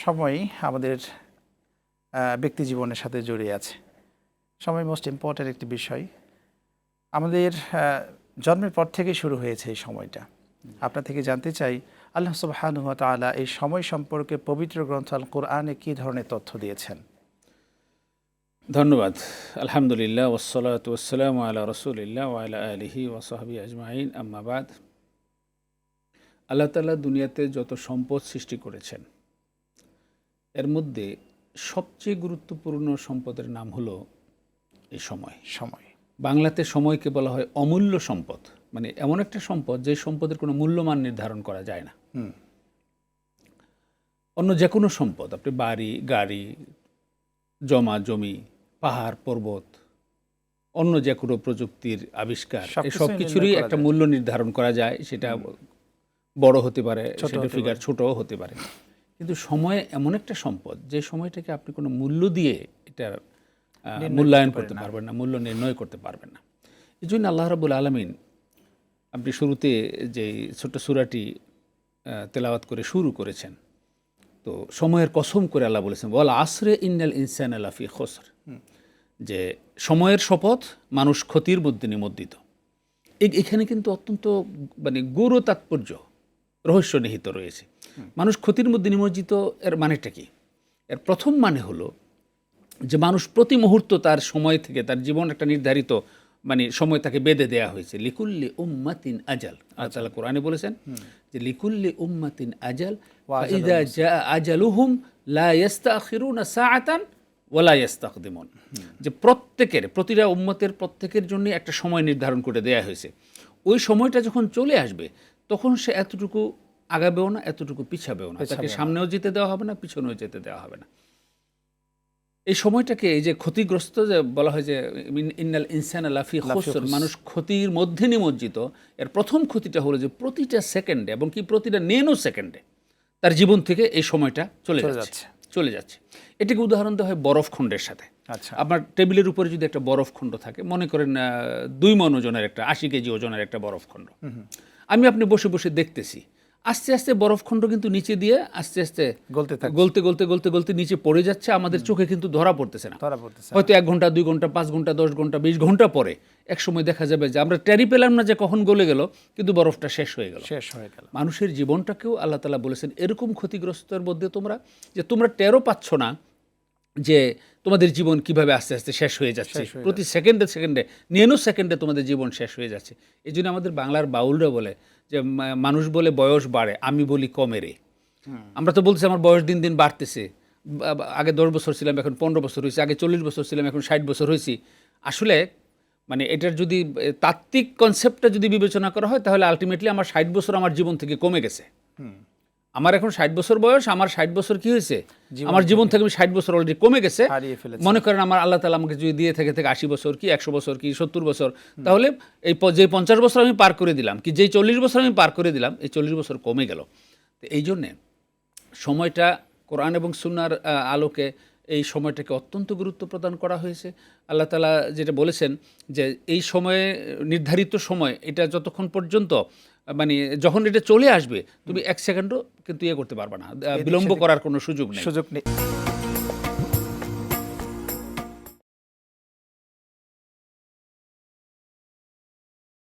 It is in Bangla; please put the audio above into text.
সময় আমাদের ব্যক্তি জীবনের সাথে জড়িয়ে আছে। সময় মোস্ট ইম্পর্ট্যান্ট একটি বিষয়। আমাদের জন্মের পর থেকেই শুরু হয়েছে এই সময়টা। আপনার থেকে জানতে চাই, আল্লাহ সুবহানাহু ওয়া তাআলা এই সময় সম্পর্কে পবিত্র গ্রন্থ আল কোরআনে কী ধরনের তথ্য দিয়েছেন? ধন্যবাদ। আলহামদুলিল্লাহ ওয়াসসালাতু ওয়াসসালামু আলা রাসূলিল্লাহ ওয়া আলা আলিহি ওয়া সাহবিহি আজমাইন, আম্মা বাদ। আল্লাহ তাআলা দুনিয়াতে যত সম্পদ সৃষ্টি করেছেন, এর মধ্যে সবচেয়ে গুরুত্বপূর্ণ সম্পদের নাম হলো এই সময়। বাংলাতে সময়কে বলা হয় অমূল্য সম্পদ। মানে এমন একটা সম্পদ যে সম্পদের কোনো মূল্যমান নির্ধারণ করা যায় না। অন্য যে কোনো সম্পদ, আপনি বাড়ি, গাড়ি, জমা জমি, পাহাড় পর্বত, অন্য যে কোনো প্রযুক্তির আবিষ্কার, এই সব কিছুরই একটা মূল্য নির্ধারণ করা যায়। সেটা বড় হতে পারে, সেটা ফিগার ছোটও হতে পারে। কিন্তু সময় এমন একটা সম্পদ যে সময়টাকে আপনি কোনো মূল্য দিয়ে এটা মূল্যায়ন করতে পারবেন না, মূল্য নির্ণয় করতে পারবেন না। এই জন্য আল্লাহ রাব্বুল আলামিন আপনি শুরুতে যে ছোট্ট সূরাটি তেলাওয়াত করে শুরু করেছেন, তো সময়ের কসম করে আল্লাহ বলেছেন, ওয়াল আসরে ইন্নাল ইনসানা লাফি খুসর, যে সময়ের শপথ, মানুষ ক্ষতির মধ্যে নিমজ্জিত। এখানে কিন্তু অত্যন্ত মানে গৌর তাৎপর্য, রহস্য নিহিত রয়েছে। মানুষ ক্ষতির মধ্যে নিমজ্জিত, এর মানেটা কি? এর প্রথম মানে হলো যে মানুষ প্রতি মুহূর্ত তার সময় থেকে, তার জীবন একটা নির্ধারিত মানে সময় তাকে বেঁধে দেয়া হয়েছে। লিকুল্লি উম্মাতিন আজাল, আল্লাহ তাআলা কোরআনে বলেছেন যে লিকুল্লি উম্মাতিন আজাল ইযা জা আজালুহুম লা ইস্তাখিরুনা সাআতান ওয়া লা ইস্তাকদিমুন, যে প্রত্যেকের, প্রতিটা উম্মতের প্রত্যেকের জন্য একটা সময় নির্ধারণ করে দেয়া হয়েছে। ওই সময়টা যখন চলে আসবে তখন সে এতটুকু আগাবেও না, এতটুকু পিছাবেও না, তাকে সামনেও যেতে দেওয়া হবে না, পিছনেও যেতে দেওয়া হবে না। এই সময়টাকে এই যে ক্ষতিগ্রস্ত যে বলা হয় যে ইন্নাল ইনসানা লাফি খুসর, মানুষ ক্ষতির মধ্যে নিমজ্জিত। এর প্রথম ক্ষতিটা হলো যে প্রতিটা সেকেন্ডে এবং কি প্রতিটা ন্যানো সেকেন্ডে তার জীবন থেকে এই সময়টা চলে যাচ্ছে। এটাকে উদাহরণ দেওয়া হয় বরফখণ্ডের সাথে। আপনার টেবিলের উপরে যদি একটা বরফখণ্ড থাকে, মনে করেন 2 মণ ওজনের একটা 80 কেজি ওজনের একটা বরফখণ্ড, আমি আপনি বসে বসে দেখতেছি, আস্তে আস্তে বরফখণ্ড কিন্তু নিচে দিয়ে আস্তে আস্তে গলতে নিচে পড়ে যাচ্ছে। আমাদের চোখে কিন্তু ধরা পড়তেছে না। হয়তো 1 ঘন্টা, 2 ঘন্টা, 5 ঘন্টা, 10 ঘন্টা, 20 ঘন্টা পরে এক সময় দেখা যাবে যে আমরা টেরি পেলাম না যে কখন গলে গেল, কিন্তু বরফটা শেষ হয়ে গেল। মানুষের জীবনটাকেও আল্লাহ তাআলা বলেছেন এরকম ক্ষতিগ্রস্তের মধ্যে তোমরা টেরও পাচ্ছ না যে তোমাদের জীবন কিভাবে আস্তে আস্তে শেষ হয়ে যাচ্ছে। প্রতি সেকেন্ডে ন্যানো সেকেন্ডে তোমাদের জীবন শেষ হয়ে যাচ্ছে। এই জন্য আমাদের বাংলার বাউলরা বলে যে মানুষ বলে বয়স বাড়ে, আমি বলি কমে রে। আমরা তো বলছি আমার বয়স দিন দিন বাড়তেছে, আগে 10 বছর ছিলাম এখন 15 বছর হয়েছে, আগে 40 বছর ছিলাম এখন 60 বছর হয়েছি। আসলে মানে এটার যদি তাত্ত্বিক কনসেপ্টটা যদি বিবেচনা করা হয়, তাহলে আলটিমেটলি আমার 60 বছর আমার জীবন থেকে কমে গেছে। আমার এখন 60 বছর বয়স, আমার 60 বছর কি হয়েছে, আমার জীবন থেকে 60 বছর অলরেডি কমে গেছে। মনে করেন আমার আল্লাহ তাআলা আমাকে যদি দিয়ে থেকে 80 বছর কি 100 বছর কি 70 বছর, তাহলে এই যে 50 বছর আমি পার করে দিলাম, কি যেই 40 বছর আমি পার করে দিলাম, এই 40 বছর কমে গেল। তো এই জন্যে সময়টা কোরআন এবং সুন্নাহর আলোকে এই সময়টাকে অত্যন্ত গুরুত্ব প্রদান করা হয়েছে। আল্লাহ তাআলা যেটা বলেছেন যে এই সময়ে, নির্ধারিত সময়, এটা যতক্ষণ পর্যন্ত মানে যখন এটা চলে আসবে তুমি 1 সেকেন্ডও কিন্তু করতে পারবে না, বিলম্ব করার কোনো সুযোগ নেই।